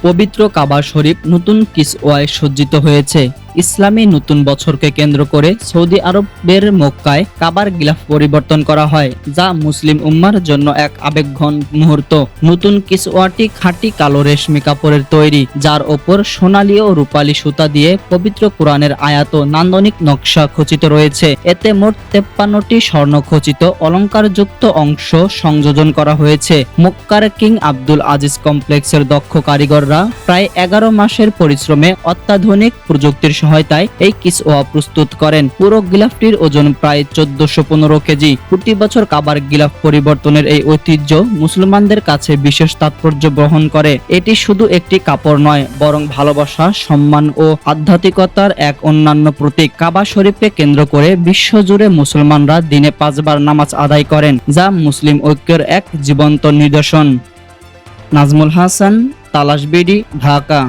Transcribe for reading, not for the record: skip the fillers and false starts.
পবিত্র কাবা শরীফ নতুন কিসওয়ায় সজ্জিত হয়েছে। ইসলামী নতুন বছরকে কেন্দ্র করে সৌদি আরবের মক্কায় কাবার গিলাফ পরিবর্তন করা হয়, যা মুসলিম উম্মার জন্য এক আবেগঘন মুহূর্ত। নতুন কিসওয়াটি খাঁটি কালো রেশমি কাপড়ের তৈরি, যার ওপর সোনালী ও রূপালী সুতা দিয়ে পবিত্র কোরআনের আয়াত ও নান্দনিক নকশা খচিত রয়েছে। এতে মোট 53টি স্বর্ণখচিত অলংকারযুক্ত অংশ সংযোজন করা হয়েছে। মক্কার কিং আব্দুল আজিজ কমপ্লেক্সের দক্ষ কারিগররা প্রায় 11 মাসের পরিশ্রমে অত্যাধুনিক প্রযুক্তির সহায়তায় এই কিসওয়া প্রস্তুত করেন। পুরো গিলাফটির ওজন প্রায় 1415 কেজি। প্রতি বছর কাবার গিলাফ পরিবর্তনের এই ঐতিহ্য মুসলমানদের কাছে বিশেষ তাৎপর্য বহন করে। এটি শুধু একটি কাপড় নয়, বরং ভালোবাসা, সম্মান ও আধ্যাত্মিকতার এক অন্যান্য প্রতীক। কাবা শরীফকে কেন্দ্র করে বিশ্বজুড়ে মুসলমানরা দিনে 5 বার নামাজ আদায় করেন, যা মুসলিম ঐক্যের এক জীবন্ত নিদর্শন। নাজমুল হাসান, তালাশ বিডি, ঢাকা।